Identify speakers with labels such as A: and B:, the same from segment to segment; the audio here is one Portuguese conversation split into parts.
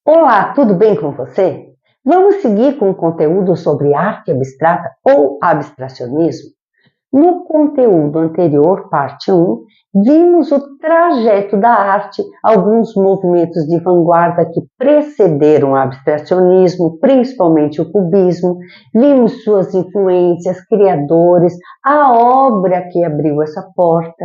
A: Olá, tudo bem com você? Vamos seguir com o conteúdo sobre arte abstrata ou abstracionismo? No conteúdo anterior, parte 1, vimos o trajeto da arte, alguns movimentos de vanguarda que precederam o abstracionismo, principalmente o cubismo, vimos suas influências, criadores, a obra que abriu essa porta.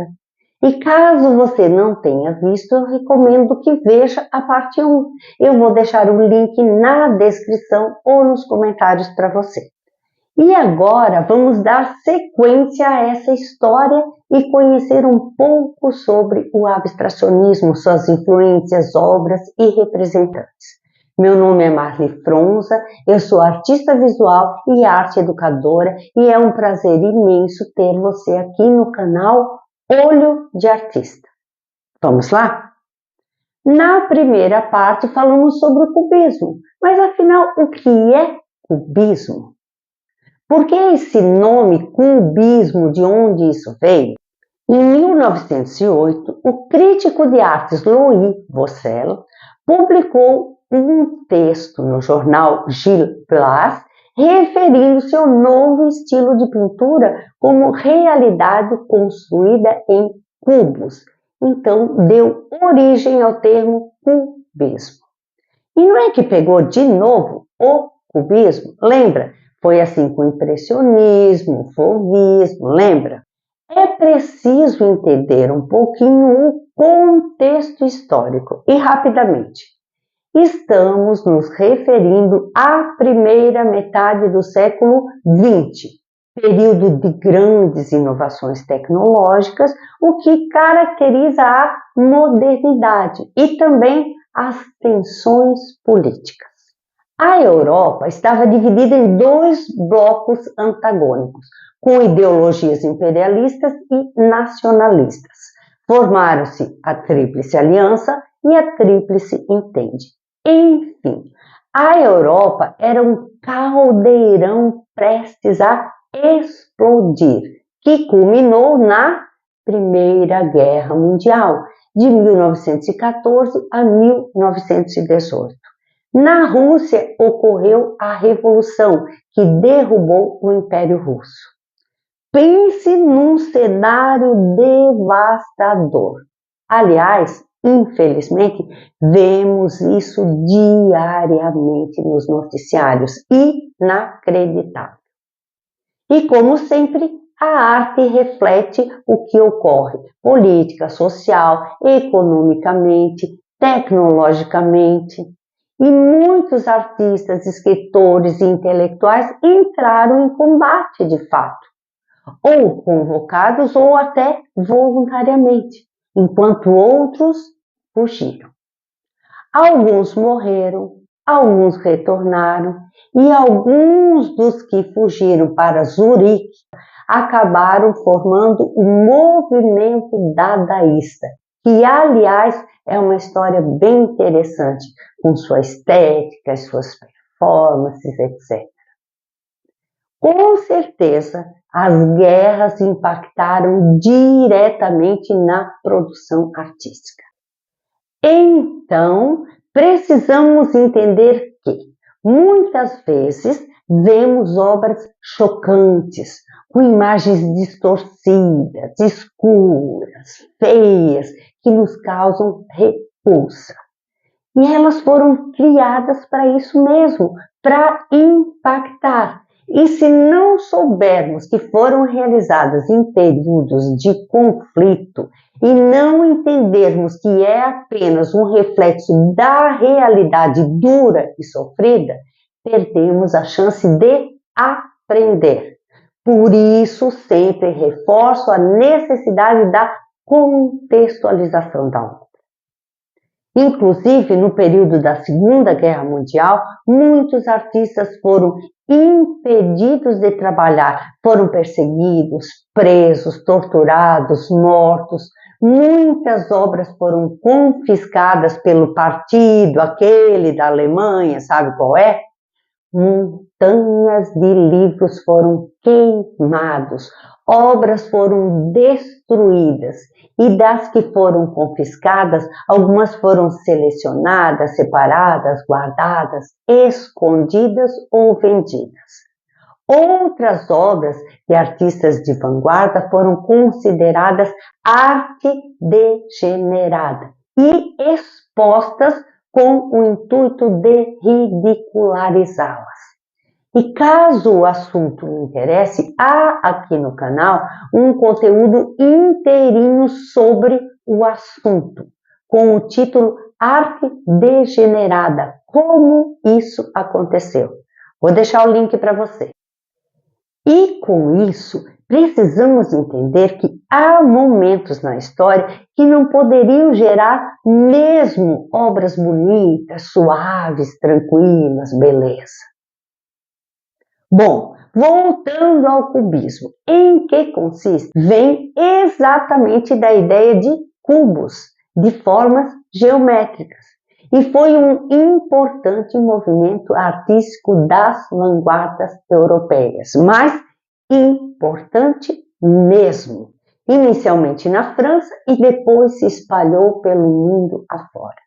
A: E caso você não tenha visto, eu recomendo que veja a parte 1. Eu vou deixar o link na descrição ou nos comentários para você. E agora vamos dar sequência a essa história e conhecer um pouco sobre o abstracionismo, suas influências, obras e representantes. Meu nome é Marli Fronza, eu sou artista visual e arte educadora e é um prazer imenso ter você aqui no canal Olho de Artista. Vamos lá? Na primeira parte falamos sobre o cubismo, mas afinal o que é cubismo? Por que esse nome cubismo, de onde isso veio? Em 1908, o crítico de artes Louis Bossel publicou um texto no jornal Gil Blas referindo-se ao novo estilo de pintura como realidade construída em cubos. Então, deu origem ao termo cubismo. E não é que pegou de novo o cubismo? Lembra? Foi assim com o impressionismo, o fauvismo, lembra? É preciso entender um pouquinho o contexto histórico e rapidamente. Estamos nos referindo à primeira metade do século XX, período de grandes inovações tecnológicas, o que caracteriza a modernidade e também as tensões políticas. A Europa estava dividida em dois blocos antagônicos, com ideologias imperialistas e nacionalistas. Formaram-se a Tríplice Aliança e a Tríplice Entente. Enfim, a Europa era um caldeirão prestes a explodir, que culminou na Primeira Guerra Mundial, de 1914 a 1918. Na Rússia ocorreu a Revolução, que derrubou o Império Russo. Pense num cenário devastador. Aliás, infelizmente, vemos isso diariamente nos noticiários, inacreditável. E como sempre, a arte reflete o que ocorre política, social, economicamente, tecnologicamente. E muitos artistas, escritores e intelectuais entraram em combate de fato, ou convocados ou até voluntariamente, enquanto outros fugiram. Alguns morreram, alguns retornaram e alguns dos que fugiram para Zurique acabaram formando o movimento dadaísta, que aliás é uma história bem interessante, com sua estética, suas performances, etc. Com certeza, as guerras impactaram diretamente na produção artística. Então, precisamos entender que, muitas vezes, vemos obras chocantes, com imagens distorcidas, escuras, feias, que nos causam repulsa. E elas foram criadas para isso mesmo, para impactar. E se não soubermos que foram realizadas em períodos de conflito e não entendermos que é apenas um reflexo da realidade dura e sofrida, perdemos a chance de aprender. Por isso, sempre reforço a necessidade da contextualização da obra. Inclusive, no período da Segunda Guerra Mundial, muitos artistas foram impedidos de trabalhar, foram perseguidos, presos, torturados, mortos. Muitas obras foram confiscadas pelo partido, aquele da Alemanha, sabe qual é? montanhas de livros foram queimados, obras foram destruídas e das que foram confiscadas, algumas foram selecionadas, separadas, guardadas, escondidas ou vendidas. Outras obras de artistas de vanguarda foram consideradas arte degenerada e expostas com o intuito de ridicularizá-las. E caso o assunto lhe interesse, há aqui no canal um conteúdo inteirinho sobre o assunto, com o título Arte Degenerada, como isso aconteceu. Vou deixar o link para você. E com isso, precisamos entender que há momentos na história que não poderiam gerar mesmo obras bonitas, suaves, tranquilas, beleza. Bom, voltando ao cubismo, em que consiste? Vem exatamente da ideia de cubos, de formas geométricas, e foi um importante movimento artístico das vanguardas europeias, mas importante mesmo, inicialmente na França e depois se espalhou pelo mundo afora.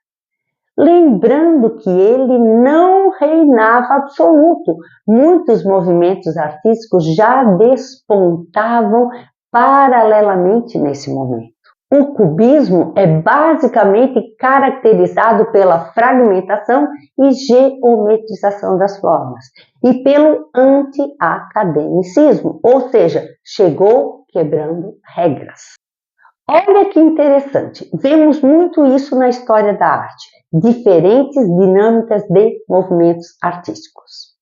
A: Lembrando que ele não reinava absoluto, muitos movimentos artísticos já despontavam paralelamente nesse momento. O cubismo é basicamente caracterizado pela fragmentação e geometrização das formas e pelo anti-academicismo, ou seja, chegou quebrando regras. Olha que interessante, vemos muito isso na história da arte, diferentes dinâmicas de movimentos artísticos.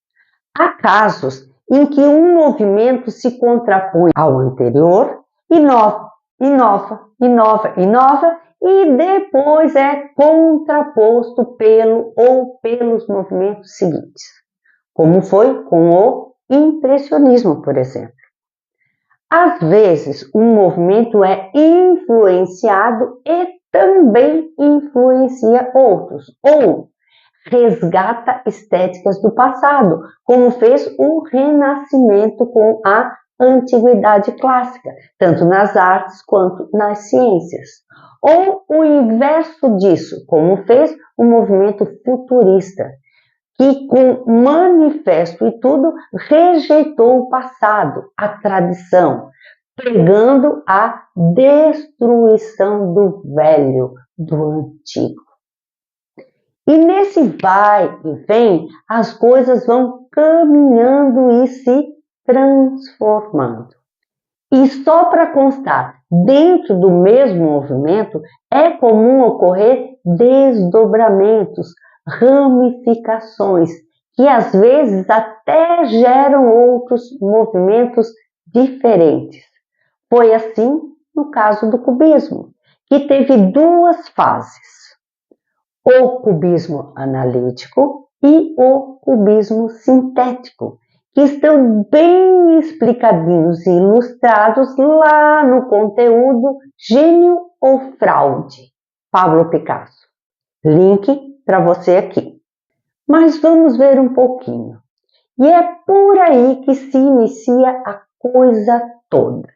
A: Há casos em que um movimento se contrapõe ao anterior, inova e depois é contraposto pelos movimentos seguintes, como foi com o impressionismo, por exemplo. Às vezes, um movimento é influenciado e também influencia outros, ou resgata estéticas do passado, como fez o Renascimento com a Antiguidade Clássica, tanto nas artes quanto nas ciências. Ou o inverso disso, como fez o movimento futurista, que com manifesto e tudo rejeitou o passado, a tradição, pregando a destruição do velho, do antigo. E nesse vai e vem, as coisas vão caminhando e se transformando. E só para constar, dentro do mesmo movimento é comum ocorrer desdobramentos, ramificações, que às vezes até geram outros movimentos diferentes. Foi assim no caso do cubismo, que teve duas fases: o cubismo analítico e o cubismo sintético, que estão bem explicadinhos e ilustrados lá no conteúdo Gênio ou Fraude, Pablo Picasso. Link para você aqui. Mas vamos ver um pouquinho. E é por aí que se inicia a coisa toda.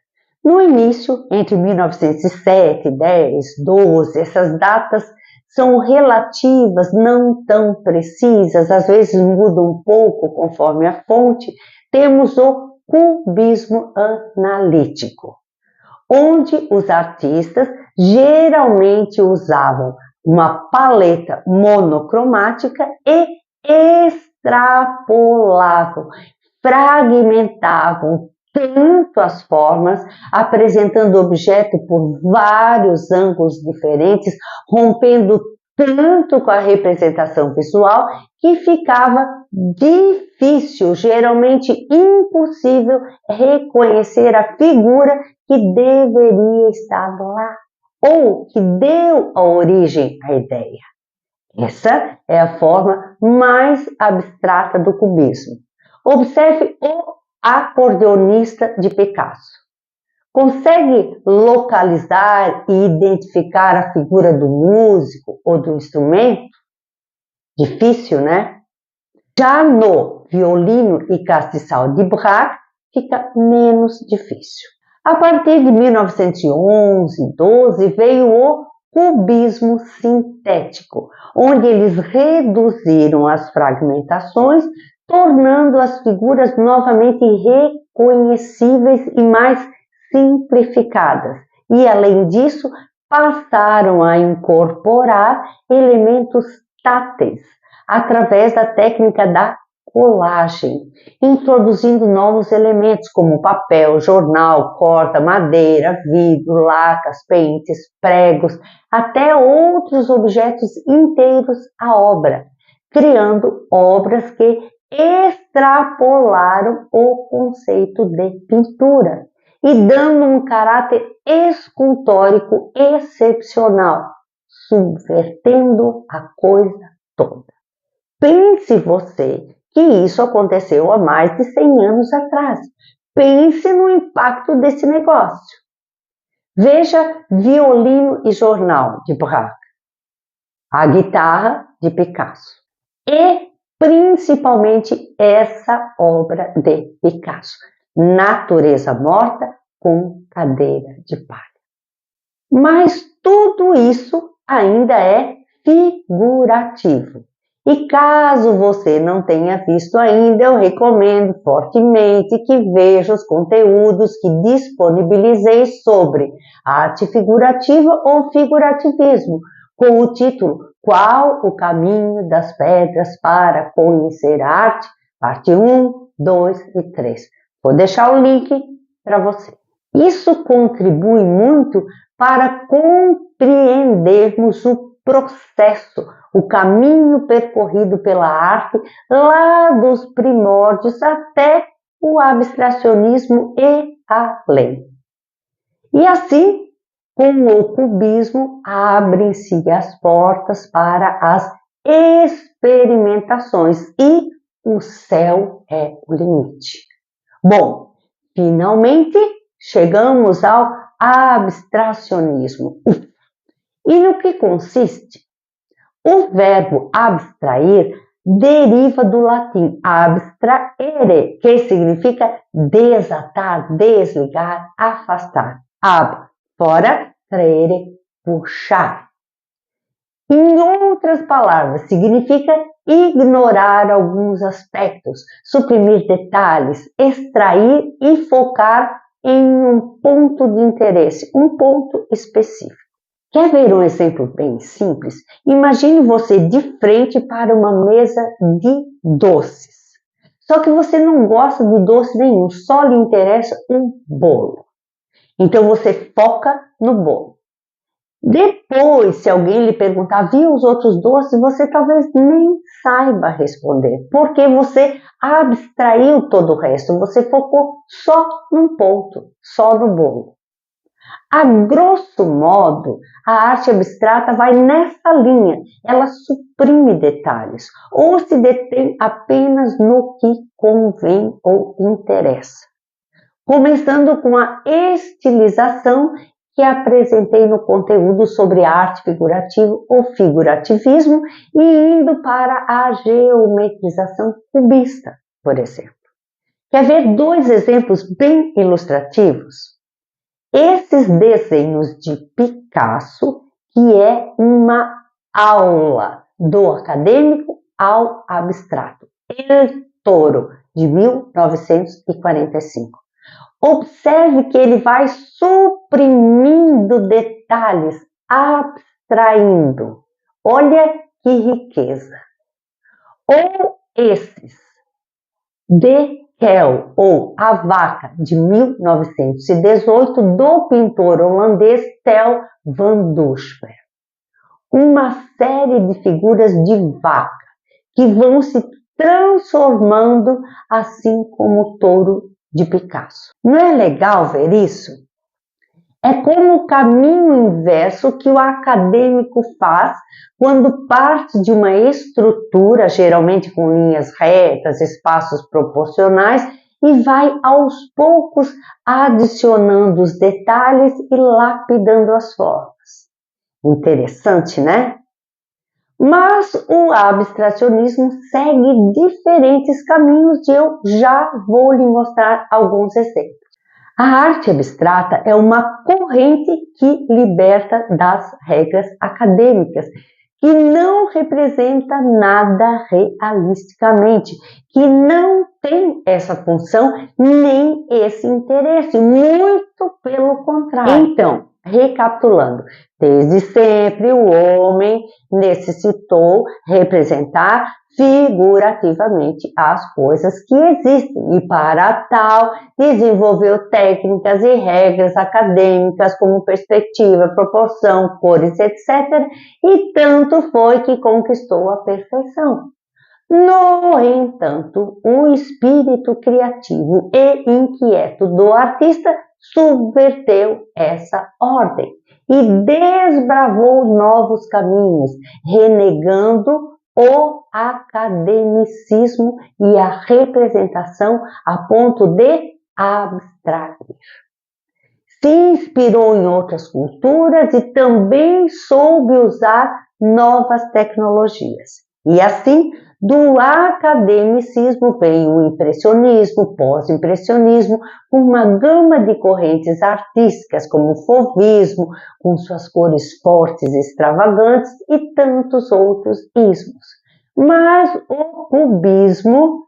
A: No início, entre 1907, 10, 12, essas datas são relativas, não tão precisas, às vezes mudam um pouco conforme a fonte. Temos o cubismo analítico, onde os artistas geralmente usavam uma paleta monocromática e extrapolavam, fragmentavam tanto as formas, apresentando o objeto por vários ângulos diferentes, rompendo tanto com a representação visual que ficava difícil, geralmente impossível, reconhecer a figura que deveria estar lá ou que deu a origem à ideia. Essa é a forma mais abstrata do cubismo. Observe o acordeonista de Picasso. Consegue localizar e identificar a figura do músico ou do instrumento? Difícil, né? Já no violino e castiçal de Braque fica menos difícil. A partir de 1911, 12, veio o cubismo sintético, onde eles reduziram as fragmentações, tornando as figuras novamente reconhecíveis e mais simplificadas. E, além disso, passaram a incorporar elementos táteis através da técnica da colagem, introduzindo novos elementos como papel, jornal, corda, madeira, vidro, lacas, pentes, pregos, até outros objetos inteiros à obra, criando obras que extrapolaram o conceito de pintura e dando um caráter escultórico excepcional, subvertendo a coisa toda. Pense você que isso aconteceu há mais de 100 anos atrás. Pense no impacto desse negócio. Veja Violino e Jornal, de Braque, a guitarra de Picasso e principalmente essa obra de Picasso, Natureza Morta com Cadeira de Palha. Mas tudo isso ainda é figurativo. E caso você não tenha visto ainda, eu recomendo fortemente que veja os conteúdos que disponibilizei sobre arte figurativa ou figurativismo, com o título Qual o caminho das pedras para conhecer a arte? Parte 1, 2 e 3. Vou deixar o link para você. Isso contribui muito para compreendermos o processo, o caminho percorrido pela arte, lá dos primórdios até o abstracionismo e além. E assim, com o cubismo, abrem-se as portas para as experimentações e o céu é o limite. Bom, finalmente chegamos ao abstracionismo. E no que consiste? O verbo abstrair deriva do latim abstraere, que significa desatar, desligar, afastar. Ab, fora, traere, puxar. Em outras palavras, significa ignorar alguns aspectos, suprimir detalhes, extrair e focar em um ponto de interesse, um ponto específico. Quer ver um exemplo bem simples? Imagine você de frente para uma mesa de doces. Só que você não gosta de doce nenhum, só lhe interessa um bolo. Então você foca no bolo. Depois, se alguém lhe perguntar, viu os outros doces? Você talvez nem saiba responder, porque você abstraiu todo o resto, você focou só num ponto, só no bolo. A grosso modo, a arte abstrata vai nessa linha, ela suprime detalhes ou se detém apenas no que convém ou interessa. Começando com a estilização que apresentei no conteúdo sobre arte figurativa ou figurativismo e indo para a geometrização cubista, por exemplo. Quer ver dois exemplos bem ilustrativos? Esses desenhos de Picasso, que é uma aula do acadêmico ao abstrato. El Toro, de 1945. Observe que ele vai suprimindo detalhes, abstraindo. Olha que riqueza. Ou esses, de Kel, ou A Vaca, de 1918, do pintor holandês Tel van Doesburg. Uma série de figuras de vaca que vão se transformando assim como o touro de Picasso. Não é legal ver isso? É como o caminho inverso que o acadêmico faz quando parte de uma estrutura, geralmente com linhas retas, espaços proporcionais, e vai aos poucos adicionando os detalhes e lapidando as formas. Interessante, né? Mas o abstracionismo segue diferentes caminhos e eu já vou lhe mostrar alguns exemplos. A arte abstrata é uma corrente que liberta das regras acadêmicas, que não representa nada realisticamente, que não tem essa função nem esse interesse, muito pelo contrário. Então, recapitulando, desde sempre o homem necessitou representar figurativamente as coisas que existem e para tal desenvolveu técnicas e regras acadêmicas como perspectiva, proporção, cores, etc. E tanto foi que conquistou a perfeição. No entanto, o espírito criativo e inquieto do artista subverteu essa ordem e desbravou novos caminhos, renegando o academicismo e a representação a ponto de abstrair. Se inspirou em outras culturas e também soube usar novas tecnologias. E assim, do academicismo vem o impressionismo, o pós-impressionismo, com uma gama de correntes artísticas, como o fauvismo, com suas cores fortes e extravagantes, e tantos outros ismos. Mas o cubismo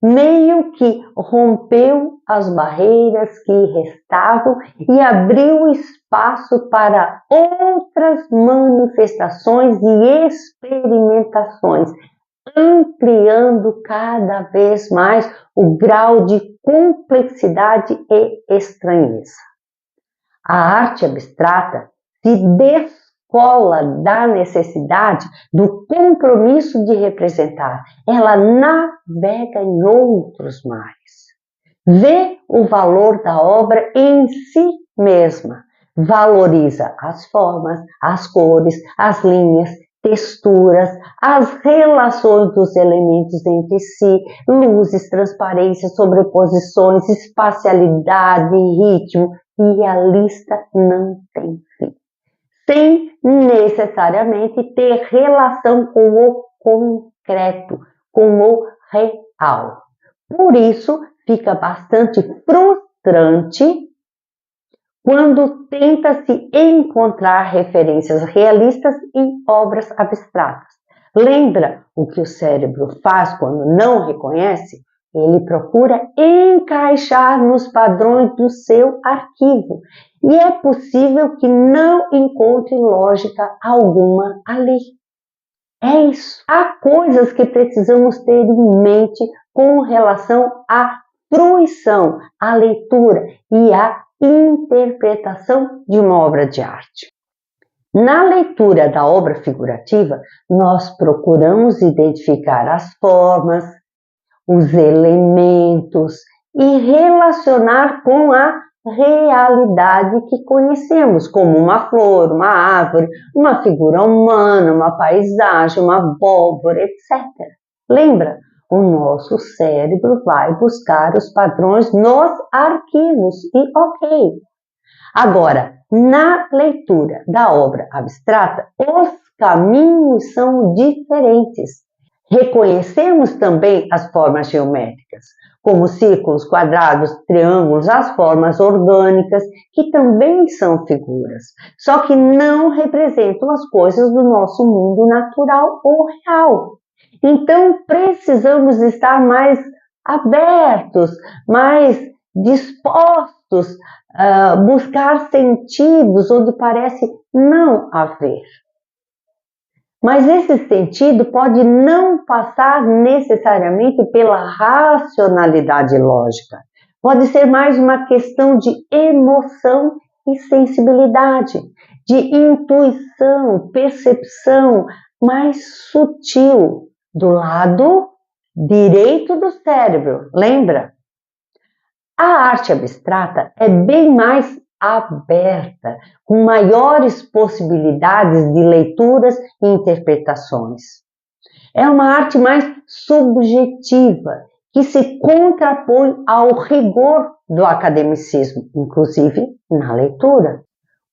A: meio que rompeu as barreiras que restavam e abriu espaço para outras manifestações e experimentações, ampliando cada vez mais o grau de complexidade e estranheza. A arte abstrata se descola da necessidade do compromisso de representar. Ela navega em outros mares. Vê o valor da obra em si mesma. Valoriza as formas, as cores, as linhas, texturas, as relações dos elementos entre si, luzes, transparência, sobreposições, espacialidade, ritmo, e a lista não tem fim, sem necessariamente ter relação com o concreto, com o real. Por isso, fica bastante frustrante quando tenta-se encontrar referências realistas em obras abstratas. Lembra o que o cérebro faz quando não reconhece? Ele procura encaixar nos padrões do seu arquivo. E é possível que não encontre lógica alguma ali. É isso. Há coisas que precisamos ter em mente com relação à fruição, à leitura e à interpretação de uma obra de arte. Na leitura da obra figurativa, nós procuramos identificar as formas, os elementos e relacionar com a realidade que conhecemos, como uma flor, uma árvore, uma figura humana, uma paisagem, uma abóbora, etc. Lembra? O nosso cérebro vai buscar os padrões nos arquivos e ok. Agora, na leitura da obra abstrata, os caminhos são diferentes. Reconhecemos também as formas geométricas, como círculos, quadrados, triângulos, as formas orgânicas, que também são figuras, só que não representam as coisas do nosso mundo natural ou real. Então, precisamos estar mais abertos, mais dispostos a buscar sentidos onde parece não haver. Mas esse sentido pode não passar necessariamente pela racionalidade lógica. Pode ser mais uma questão de emoção e sensibilidade, de intuição, percepção mais sutil do lado direito do cérebro. Lembra? A arte abstrata é bem mais aberta, com maiores possibilidades de leituras e interpretações. É uma arte mais subjetiva, que se contrapõe ao rigor do academicismo, inclusive na leitura.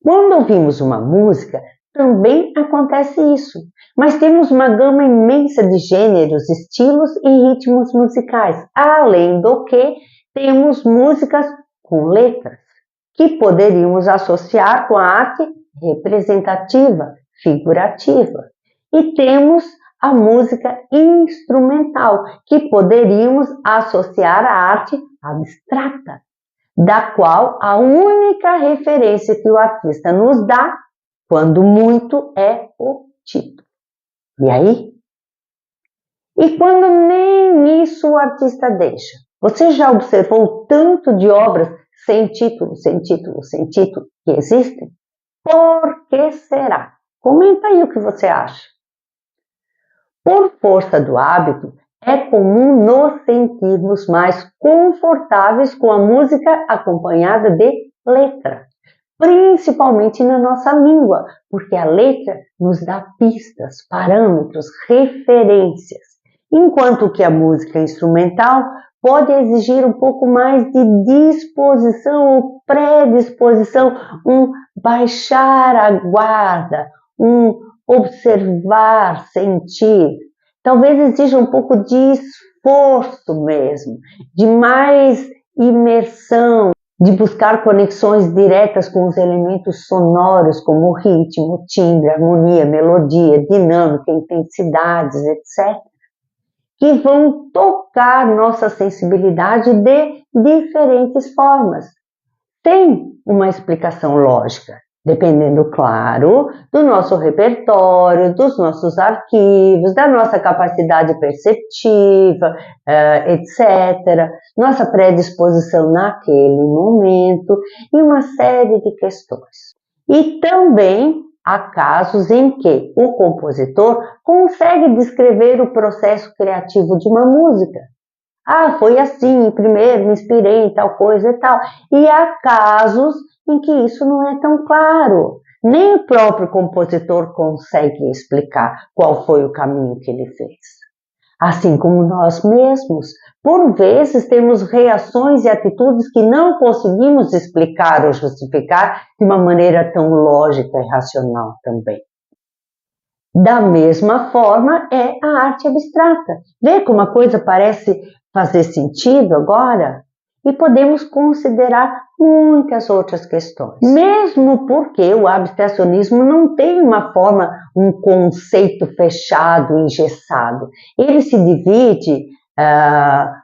A: Quando ouvimos uma música, também acontece isso, mas temos uma gama imensa de gêneros, estilos e ritmos musicais, além do que temos músicas com letras, que poderíamos associar com a arte representativa, figurativa. E temos a música instrumental, que poderíamos associar à arte abstrata, da qual a única referência que o artista nos dá, quando muito, é o título. E aí? E quando nem isso o artista deixa? Você já observou o tanto de obras sem título, sem título, sem título que existem? Por que será? Comenta aí o que você acha. Por força do hábito, é comum nos sentirmos mais confortáveis com a música acompanhada de letra, principalmente na nossa língua, porque a letra nos dá pistas, parâmetros, referências, enquanto que a música instrumental pode exigir um pouco mais de disposição ou predisposição, um baixar a guarda, um observar, sentir. Talvez exija um pouco de esforço mesmo, de mais imersão, de buscar conexões diretas com os elementos sonoros, como o ritmo, timbre, harmonia, melodia, dinâmica, intensidades, etc., que vão tocar nossa sensibilidade de diferentes formas, sem uma explicação lógica, dependendo, claro, do nosso repertório, dos nossos arquivos, da nossa capacidade perceptiva, etc., nossa predisposição naquele momento e uma série de questões. E também há casos em que o compositor consegue descrever o processo criativo de uma música. Ah, foi assim, primeiro me inspirei em tal coisa e tal. E há casos em que isso não é tão claro. Nem o próprio compositor consegue explicar qual foi o caminho que ele fez. Assim como nós mesmos, por vezes temos reações e atitudes que não conseguimos explicar ou justificar de uma maneira tão lógica e racional também. Da mesma forma é a arte abstrata. Vê como a coisa parece fazer sentido agora? E podemos considerar muitas outras questões. Mesmo porque o abstracionismo não tem uma forma, um conceito fechado, engessado. Ele se divide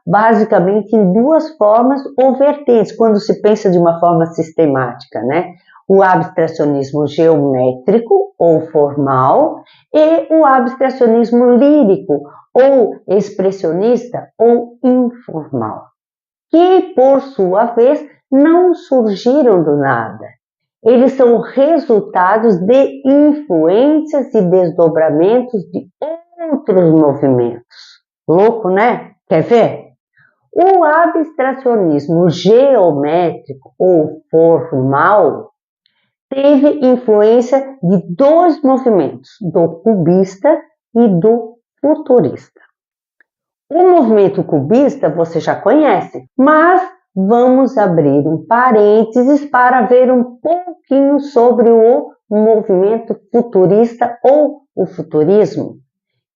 A: basicamente em duas formas ou vertentes, quando se pensa de uma forma sistemática, né? O abstracionismo geométrico ou formal e o abstracionismo lírico ou expressionista ou informal, que por sua vez não surgiram do nada. Eles são resultados de influências e desdobramentos de outros movimentos. Louco, né? Quer ver? O abstracionismo geométrico ou formal teve influência de dois movimentos, do cubista e do futurista. O movimento cubista você já conhece, mas vamos abrir um parênteses para ver um pouquinho sobre o movimento futurista ou o futurismo,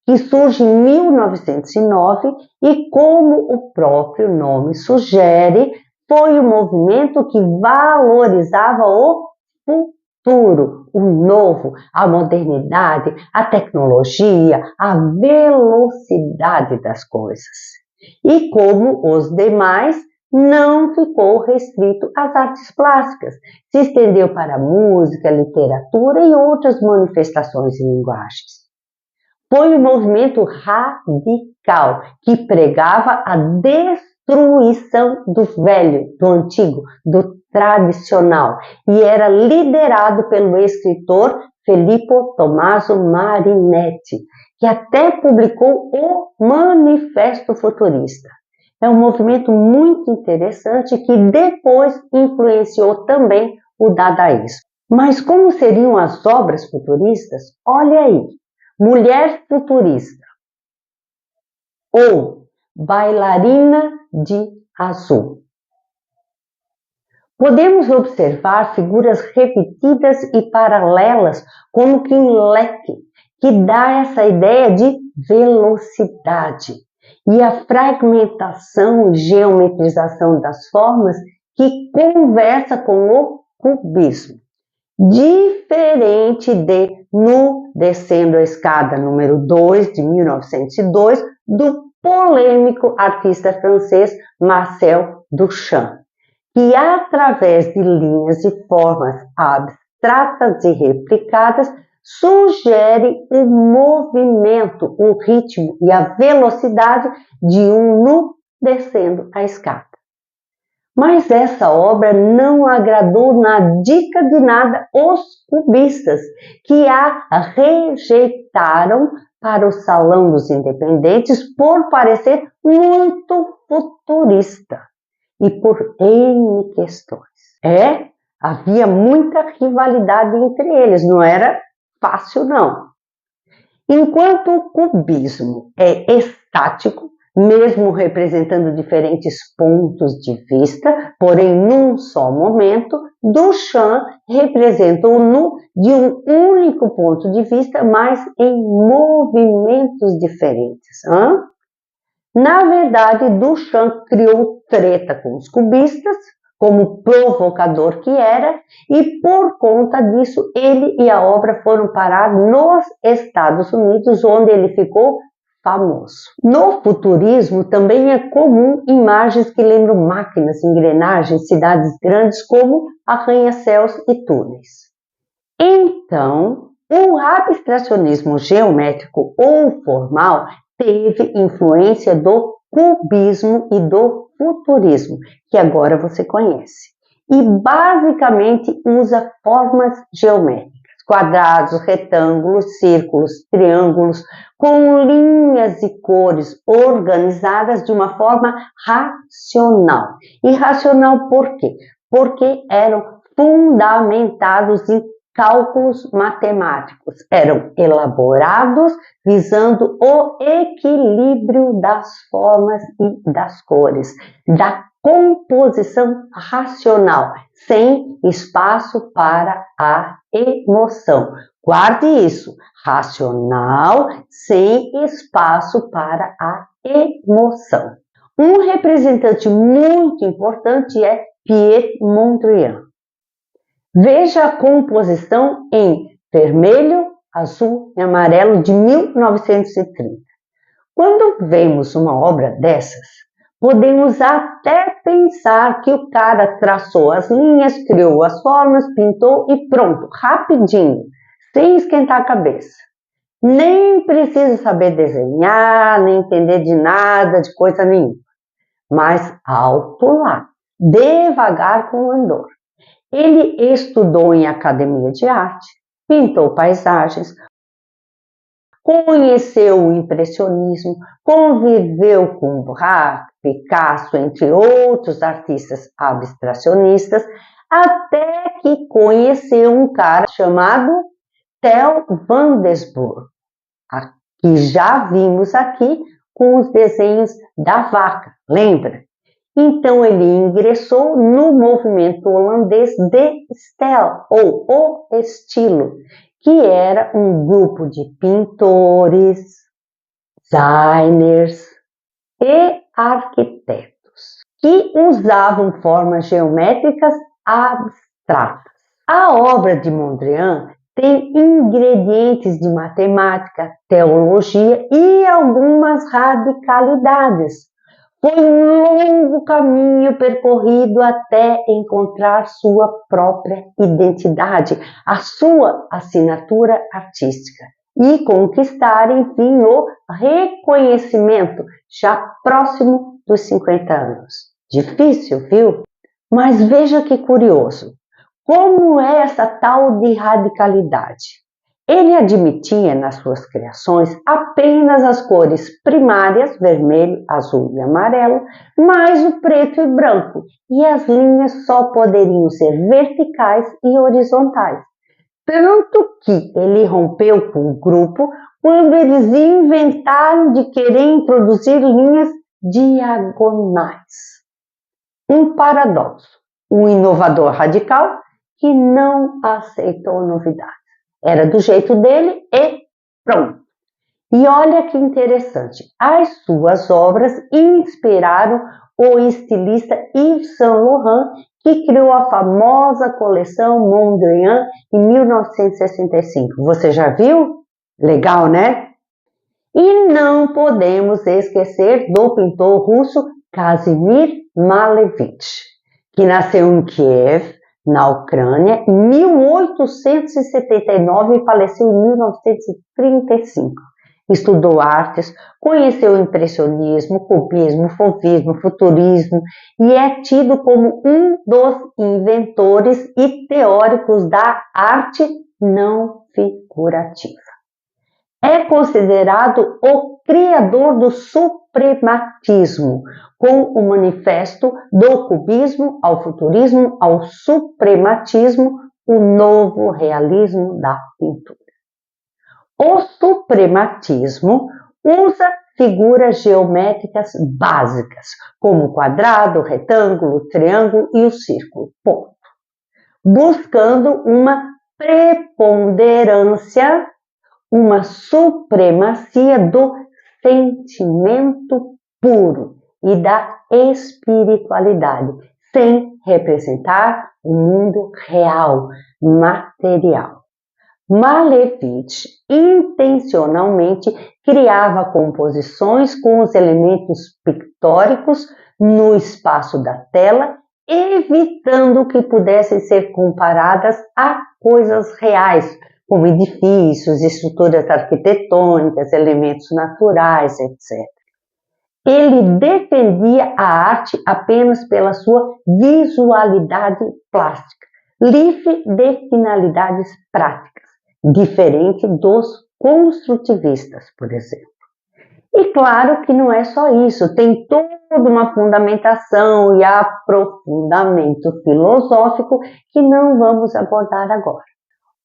A: que surge em 1909 e, como o próprio nome sugere, foi um movimento que valorizava o futuro, o novo, a modernidade, a tecnologia, a velocidade das coisas. E como os demais, não ficou restrito às artes plásticas, se estendeu para a música, literatura e outras manifestações e linguagens. Foi um movimento radical que pregava a destruição do velho, do antigo, do tradicional, e era liderado pelo escritor Filippo Tommaso Marinetti, que até publicou o Manifesto Futurista. É um movimento muito interessante que depois influenciou também o dadaísmo. Mas como seriam as obras futuristas? Olha aí, Mulher Futurista ou Bailarina de Azul. Podemos observar figuras repetidas e paralelas, como que um leque, que dá essa ideia de velocidade, e a fragmentação e geometrização das formas, que conversa com o cubismo. Diferente de No Descendo a Escada número 2, de 1902, do polêmico artista francês Marcel Duchamp, que através de linhas e formas abstratas e replicadas sugere o movimento, o ritmo e a velocidade de um nu descendo a escada. Mas essa obra não agradou na dica de nada os cubistas, que a rejeitaram para o Salão dos Independentes por parecer muito futurista e por N questões. Havia muita rivalidade entre eles, não era fácil não. Enquanto o cubismo é estático, mesmo representando diferentes pontos de vista, porém num só momento, Duchamp representa o nu de um único ponto de vista, mas em movimentos diferentes. Na verdade, Duchamp criou treta com os cubistas, como provocador que era, e por conta disso ele e a obra foram parar nos Estados Unidos, onde ele ficou famoso. No futurismo também é comum imagens que lembram máquinas, engrenagens, cidades grandes como arranha-céus e túneis. Então, o abstracionismo geométrico ou formal teve influência do cubismo e do futurismo, que agora você conhece, e basicamente usa formas geométricas, quadrados, retângulos, círculos, triângulos, com linhas e cores organizadas de uma forma racional. E racional por quê? Porque eram fundamentados em cálculos matemáticos, eram elaborados visando o equilíbrio das formas e das cores, da composição racional, sem espaço para a emoção. Guarde isso, racional, sem espaço para a emoção. Um representante muito importante é Piet Mondrian. Veja a composição em vermelho, azul e amarelo de 1930. Quando vemos uma obra dessas, podemos até pensar que o cara traçou as linhas, criou as formas, pintou e pronto, rapidinho, sem esquentar a cabeça. Nem precisa saber desenhar, nem entender de nada, de coisa nenhuma. Mas alto lá, devagar com o andor. Ele estudou em academia de arte, pintou paisagens, conheceu o impressionismo, conviveu com Braque, Picasso, entre outros artistas abstracionistas, até que conheceu um cara chamado Theo van Doesburg, que já vimos aqui com os desenhos da vaca, lembra? Então ele ingressou no movimento holandês de Stijl, ou o estilo, que era um grupo de pintores, designers e arquitetos que usavam formas geométricas abstratas. A obra de Mondrian tem ingredientes de matemática, teologia e algumas radicalidades. Foi um longo caminho percorrido até encontrar sua própria identidade, a sua assinatura artística e conquistar, enfim, o reconhecimento já próximo dos 50 anos. Difícil, viu? Mas veja que curioso. Como é essa tal de radicalidade? Ele admitia nas suas criações apenas as cores primárias, vermelho, azul e amarelo, mais o preto e branco, e as linhas só poderiam ser verticais e horizontais. Tanto que ele rompeu com o grupo quando eles inventaram de querer introduzir linhas diagonais. Um paradoxo. um inovador radical que não aceitou novidades. Era do jeito dele e pronto. E olha que interessante, as suas obras inspiraram o estilista Yves Saint Laurent, que criou a famosa coleção Mondrian em 1965. Você já viu? Legal, né? E não podemos esquecer do pintor russo Kazimir Malevich, que nasceu em Kiev, na Ucrânia, em 1879 e faleceu em 1935. Estudou artes, conheceu o impressionismo, cubismo, fauvismo, futurismo e é tido como um dos inventores e teóricos da arte não figurativa. É considerado o criador do suprematismo, com o manifesto do cubismo ao futurismo ao suprematismo, o novo realismo da pintura. O suprematismo usa figuras geométricas básicas, como o quadrado, o retângulo, o triângulo e o círculo, ponto, buscando uma preponderância, uma supremacia do sentimento puro e da espiritualidade, sem representar o mundo real, material. Malevich intencionalmente criava composições com os elementos pictóricos no espaço da tela, evitando que pudessem ser comparadas a coisas reais, como edifícios, estruturas arquitetônicas, elementos naturais, etc. Ele defendia a arte apenas pela sua visualidade plástica, livre de finalidades práticas, diferente dos construtivistas, por exemplo. E claro que não é só isso, tem toda uma fundamentação e aprofundamento filosófico que não vamos abordar agora.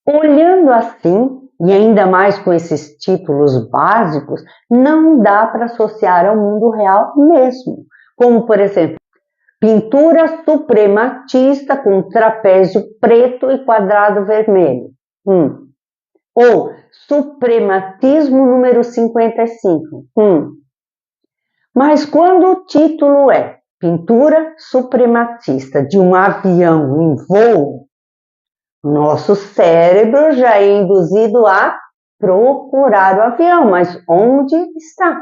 A: Olhando assim, e ainda mais com esses títulos básicos, não dá para associar ao mundo real mesmo, como por exemplo, pintura suprematista com trapézio preto e quadrado vermelho. Ou suprematismo número 55. Mas quando o título é pintura suprematista de um avião em voo, nosso cérebro já é induzido a procurar o avião, mas onde está?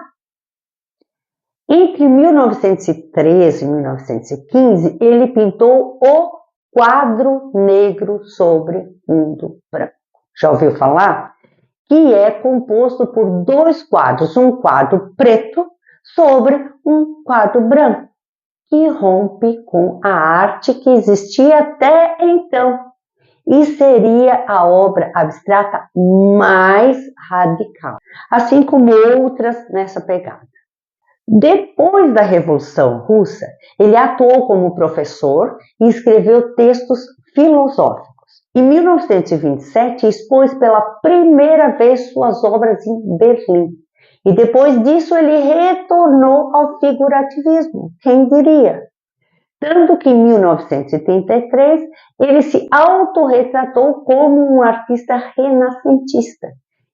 A: Entre 1913 e 1915, ele pintou o quadro negro sobre fundo branco. Já ouviu falar? Que é composto por dois quadros, um quadro preto sobre um quadro branco, que rompe com a arte que existia até então e seria a obra abstrata mais radical, assim como outras nessa pegada. Depois da Revolução Russa, ele atuou como professor e escreveu textos filosóficos. Em 1927, expôs pela primeira vez suas obras em Berlim. E depois disso, ele retornou ao figurativismo, quem diria? Tanto que em 1933, ele se autorretratou como um artista renascentista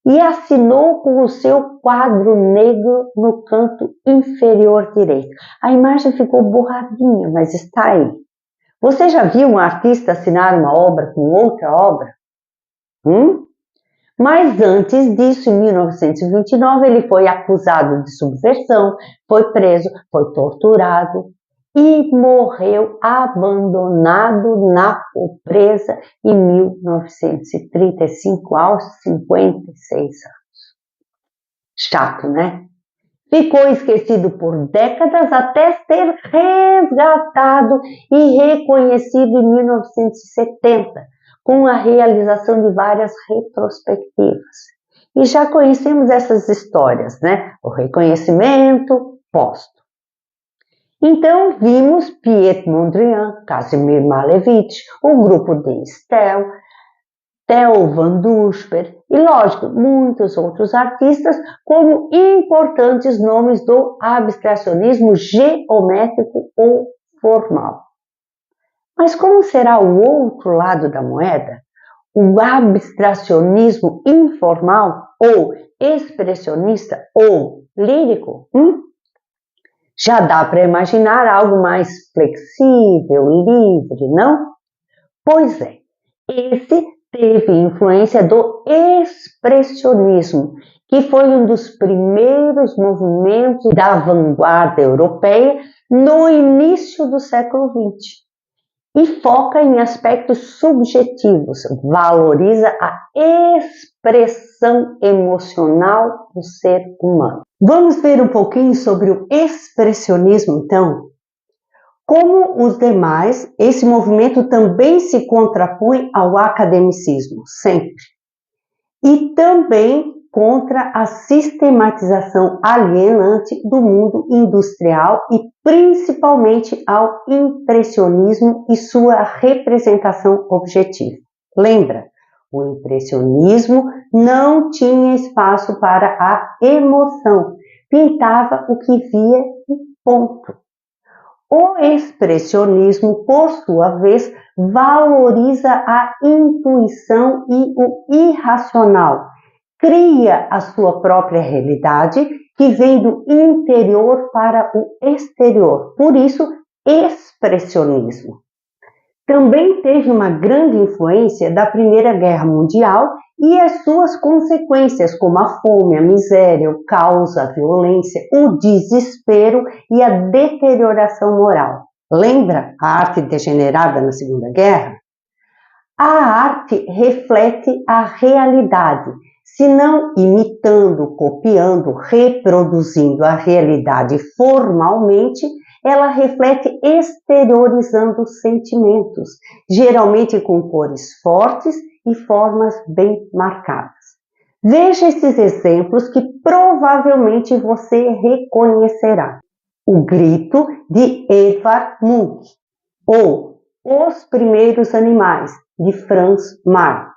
A: e assinou com o seu quadro negro no canto inferior direito. A imagem ficou borradinha, mas está aí. Você já viu um artista assinar uma obra com outra obra? Mas antes disso, em 1929, ele foi acusado de subversão, foi preso, foi torturado e morreu abandonado na pobreza em 1935, aos 56 anos. Chato, né? Ficou esquecido por décadas até ser resgatado e reconhecido em 1970, com a realização de várias retrospectivas. E já conhecemos essas histórias, né? O reconhecimento póstumo. Então, vimos Piet Mondrian, Kazimir Malevich, o grupo de Stel, Theo van Dusper e, lógico, muitos outros artistas como importantes nomes do abstracionismo geométrico ou formal. Mas como será o outro lado da moeda? O abstracionismo informal ou expressionista ou lírico? Já dá para imaginar algo mais flexível, livre, não? Pois é, esse teve influência do expressionismo, que foi um dos primeiros movimentos da vanguarda europeia no início do século XX. E foca em aspectos subjetivos, valoriza a expressão emocional do ser humano. Vamos ver um pouquinho sobre o expressionismo, então? Como os demais, esse movimento também se contrapõe ao academicismo, sempre. E também contra a sistematização alienante do mundo industrial e principalmente ao impressionismo e sua representação objetiva. Lembra, o impressionismo não tinha espaço para a emoção, pintava o que via e ponto. O expressionismo, por sua vez, valoriza a intuição e o irracional, cria a sua própria realidade que vem do interior para o exterior, por isso, expressionismo. Também teve uma grande influência da Primeira Guerra Mundial e as suas consequências, como a fome, a miséria, o caos, a violência, o desespero e a deterioração moral. Lembra a arte degenerada na Segunda Guerra? A arte reflete a realidade, se não imitando, copiando, reproduzindo a realidade formalmente, ela reflete exteriorizando sentimentos, geralmente com cores fortes e formas bem marcadas. Veja esses exemplos que provavelmente você reconhecerá. O Grito, de Edvard Munch, ou Os Primeiros Animais, de Franz Marc.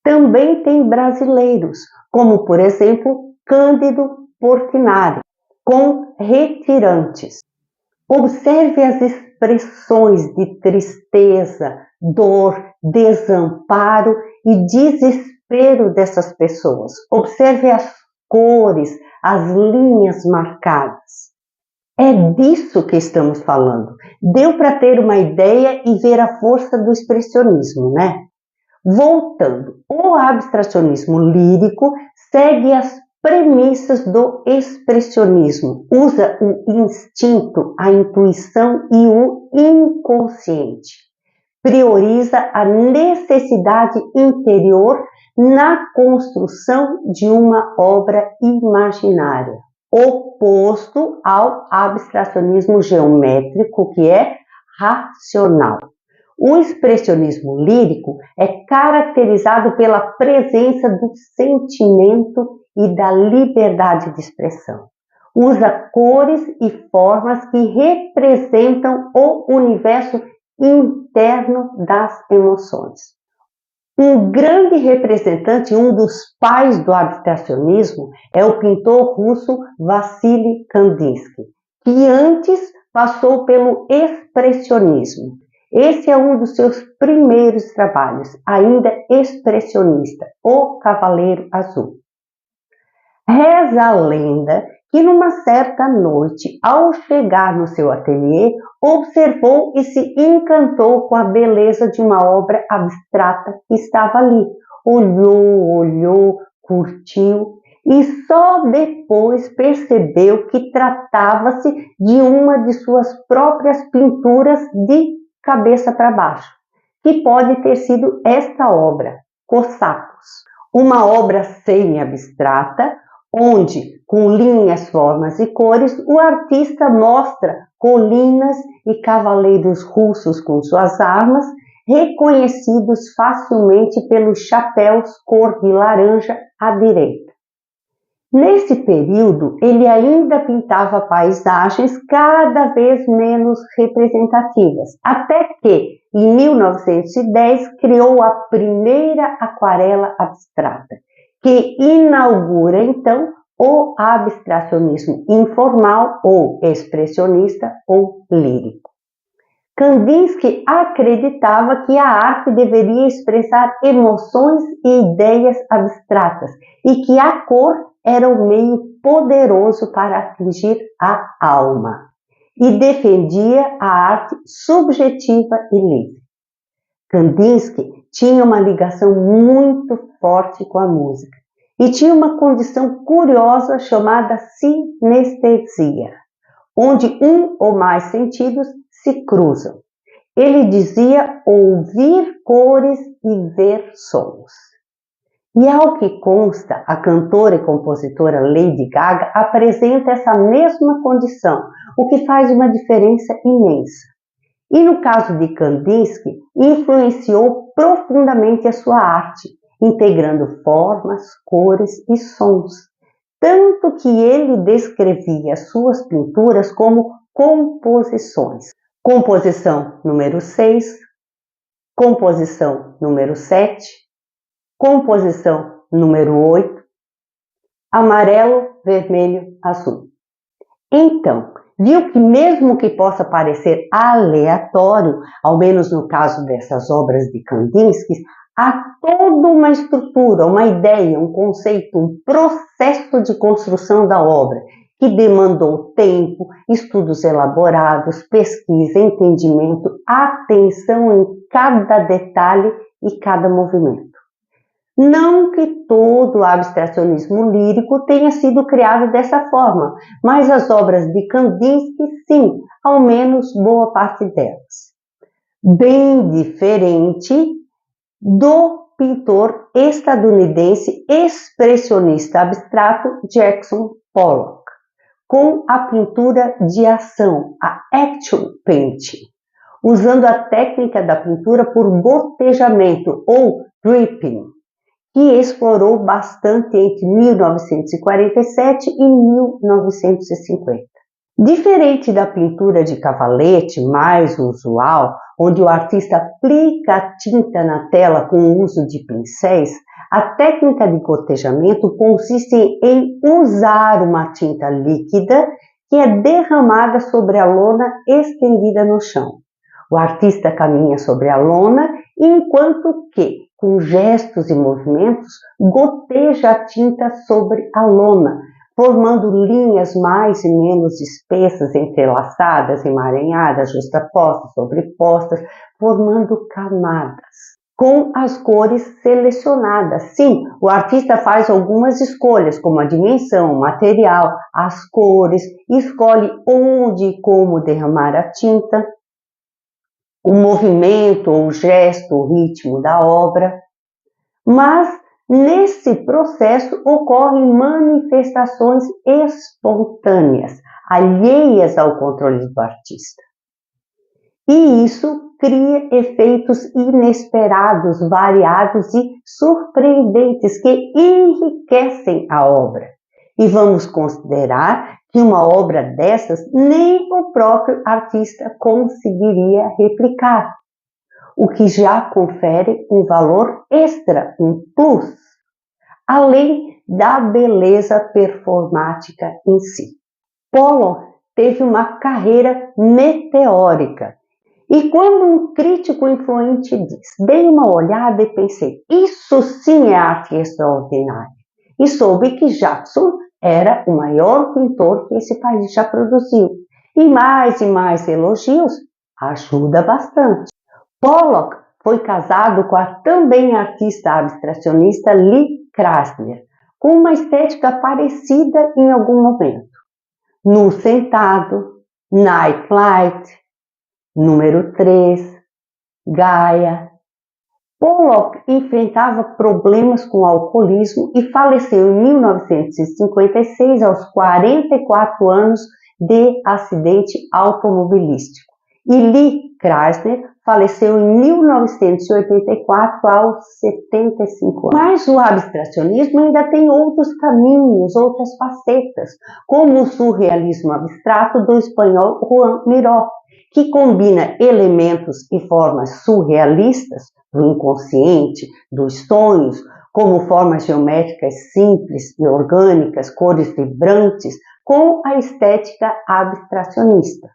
A: Também tem brasileiros, como por exemplo Cândido Portinari, com Retirantes. Observe as expressões de tristeza, dor, desamparo e desespero dessas pessoas. Observe as cores, as linhas marcadas. É disso que estamos falando. Deu para ter uma ideia e ver a força do expressionismo, né? Voltando, o abstracionismo lírico segue as premissas do expressionismo, usa o instinto, a intuição e o inconsciente. Prioriza a necessidade interior na construção de uma obra imaginária, oposto ao abstracionismo geométrico, que é racional. O expressionismo lírico é caracterizado pela presença do sentimento e da liberdade de expressão. Usa cores e formas que representam o universo interno das emoções. Um grande representante, um dos pais do abstracionismo, é o pintor russo Vassily Kandinsky, que antes passou pelo expressionismo. Esse é um dos seus primeiros trabalhos, ainda expressionista, O Cavaleiro Azul. Reza a lenda que numa certa noite, ao chegar no seu ateliê, observou e se encantou com a beleza de uma obra abstrata que estava ali. Olhou, curtiu e só depois percebeu que tratava-se de uma de suas próprias pinturas de cabeça para baixo, que pode ter sido esta obra, Cossacos, uma obra semi-abstrata, onde, com linhas, formas e cores, o artista mostra colinas e cavaleiros russos com suas armas, reconhecidos facilmente pelos chapéus cor de laranja à direita. Nesse período, ele ainda pintava paisagens cada vez menos representativas, até que, em 1910, criou a primeira aquarela abstrata, que inaugura, então, o abstracionismo informal ou expressionista ou lírico. Kandinsky acreditava que a arte deveria expressar emoções e ideias abstratas e que a cor era um meio poderoso para atingir a alma, e defendia a arte subjetiva e livre. Kandinsky tinha uma ligação muito forte com a música e tinha uma condição curiosa chamada sinestesia, onde um ou mais sentidos se cruzam. Ele dizia ouvir cores e ver sons. E ao que consta, a cantora e compositora Lady Gaga apresenta essa mesma condição, o que faz uma diferença imensa. E no caso de Kandinsky, influenciou profundamente a sua arte, integrando formas, cores e sons, tanto que ele descrevia suas pinturas como composições. Composição número 6, composição número 7, composição número 8, amarelo, vermelho, azul. Então, viu que mesmo que possa parecer aleatório, ao menos no caso dessas obras de Kandinsky, há toda uma estrutura, uma ideia, um conceito, um processo de construção da obra, que demandou tempo, estudos elaborados, pesquisa, entendimento, atenção em cada detalhe e cada movimento. Não que todo o abstracionismo lírico tenha sido criado dessa forma, mas as obras de Kandinsky, sim, ao menos boa parte delas. Bem diferente do pintor estadunidense expressionista abstrato Jackson Pollock, com a pintura de ação, a action painting, usando a técnica da pintura por gotejamento ou dripping, que explorou bastante entre 1947 e 1950. Diferente da pintura de cavalete mais usual, onde o artista aplica a tinta na tela com o uso de pincéis, a técnica de gotejamento consiste em usar uma tinta líquida que é derramada sobre a lona estendida no chão. O artista caminha sobre a lona, enquanto que, com gestos e movimentos, goteja a tinta sobre a lona, formando linhas mais e menos espessas, entrelaçadas, emaranhadas, justapostas, sobrepostas, formando camadas, com as cores selecionadas. Sim, o artista faz algumas escolhas, como a dimensão, o material, as cores, escolhe onde e como derramar a tinta, o movimento, o gesto, o ritmo da obra. Mas nesse processo ocorrem manifestações espontâneas, alheias ao controle do artista. E isso cria efeitos inesperados, variados e surpreendentes que enriquecem a obra. E vamos considerar que uma obra dessas nem o próprio artista conseguiria replicar, o que já confere um valor extra, um plus, além da beleza performática em si. Pollock teve uma carreira meteórica, e quando um crítico influente diz, dei uma olhada e pensei, isso sim é arte extraordinária, e soube que Jackson era o maior pintor que esse país já produziu, e mais elogios ajuda bastante. Pollock foi casado com a também artista abstracionista Lee Krasner, com uma estética parecida em algum momento. Nu Sentado, Nightlight, número 3, Gaia. Pollock enfrentava problemas com o alcoolismo e faleceu em 1956 aos 44 anos de acidente automobilístico. E Lee Krasner faleceu em 1984 aos 75 anos. Mas o abstracionismo ainda tem outros caminhos, outras facetas, como o surrealismo abstrato do espanhol Juan Miró, que combina elementos e formas surrealistas do inconsciente, dos sonhos, como formas geométricas simples e orgânicas, cores vibrantes, com a estética abstracionista.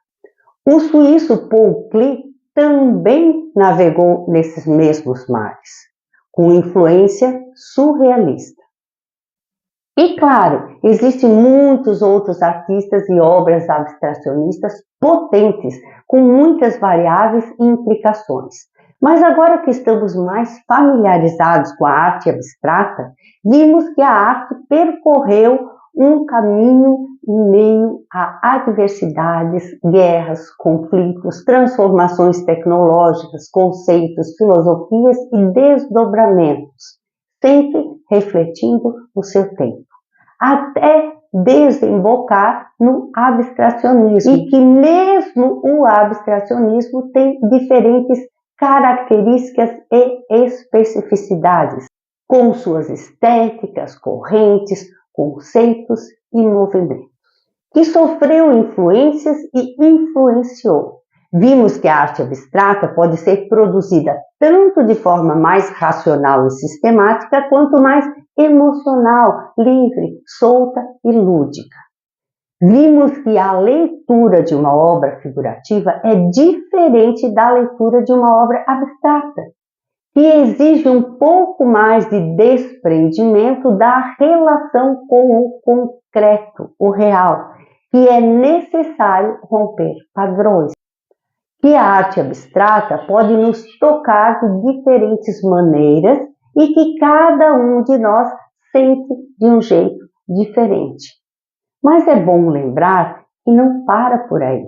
A: O suíço Paul Klee também navegou nesses mesmos mares, com influência surrealista. E claro, existem muitos outros artistas e obras abstracionistas potentes, com muitas variáveis e implicações. Mas agora que estamos mais familiarizados com a arte abstrata, vimos que a arte percorreu um caminho em meio a adversidades, guerras, conflitos, transformações tecnológicas, conceitos, filosofias e desdobramentos, sempre refletindo o seu tempo, até desembocar no abstracionismo, e que mesmo o abstracionismo tem diferentes características e especificidades, com suas estéticas, correntes, conceitos e movimentos, que sofreu influências e influenciou. Vimos que a arte abstrata pode ser produzida tanto de forma mais racional e sistemática, quanto mais emocional, livre, solta e lúdica. Vimos que a leitura de uma obra figurativa é diferente da leitura de uma obra abstrata, que exige um pouco mais de desprendimento da relação com o concreto, o real, que é necessário romper padrões. Que a arte abstrata pode nos tocar de diferentes maneiras e que cada um de nós sente de um jeito diferente. Mas é bom lembrar que não para por aí.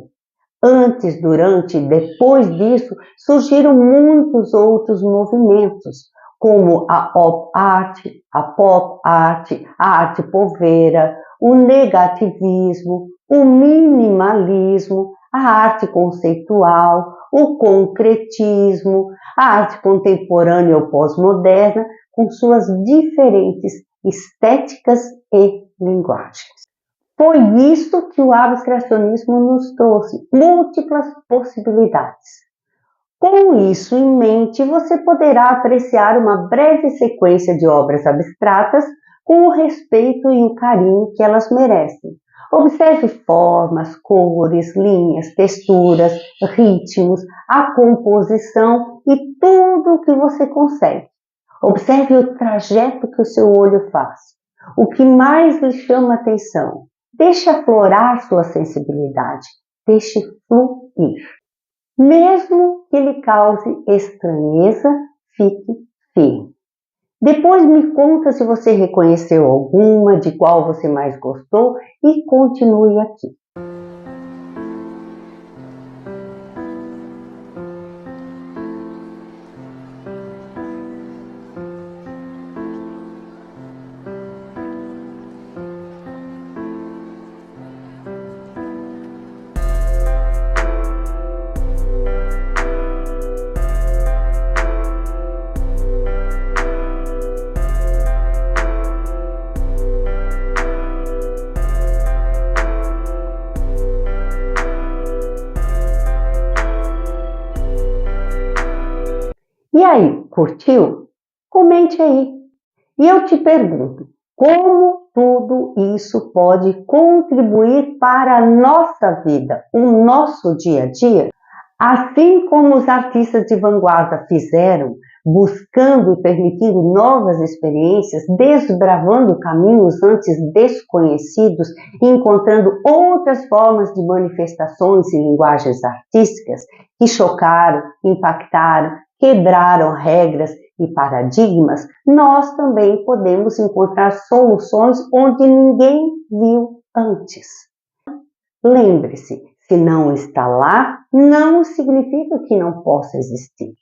A: Antes, durante e depois disso, surgiram muitos outros movimentos, como a op art, a pop art, a arte poveira, o negativismo, o minimalismo, a arte conceitual, o concretismo, a arte contemporânea ou pós-moderna, com suas diferentes estéticas e linguagens. Foi isso que o abstracionismo nos trouxe, múltiplas possibilidades. Com isso em mente, você poderá apreciar uma breve sequência de obras abstratas com o respeito e o carinho que elas merecem. Observe formas, cores, linhas, texturas, ritmos, a composição e tudo o que você consegue. Observe o trajeto que o seu olho faz, o que mais lhe chama atenção. Deixe aflorar sua sensibilidade, deixe fluir. Mesmo que lhe cause estranheza, fique firme. Depois me conta se você reconheceu alguma, de qual você mais gostou e continue aqui. E aí, curtiu? Comente aí. E eu te pergunto, como tudo isso pode contribuir para a nossa vida, o nosso dia a dia? Assim como os artistas de vanguarda fizeram, buscando e permitindo novas experiências, desbravando caminhos antes desconhecidos, encontrando outras formas de manifestações e linguagens artísticas que chocaram, impactaram, quebraram regras e paradigmas, nós também podemos encontrar soluções onde ninguém viu antes. Lembre-se, se não está lá, não significa que não possa existir.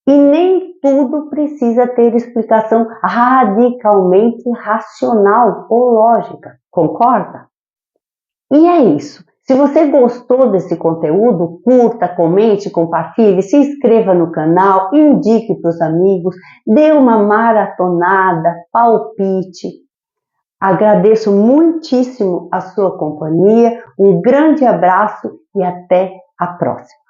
A: E nem tudo precisa ter explicação radicalmente racional ou lógica, concorda? E é isso. Se você gostou desse conteúdo, curta, comente, compartilhe, se inscreva no canal, indique para os amigos, dê uma maratonada, palpite. Agradeço muitíssimo a sua companhia, um grande abraço e até a próxima.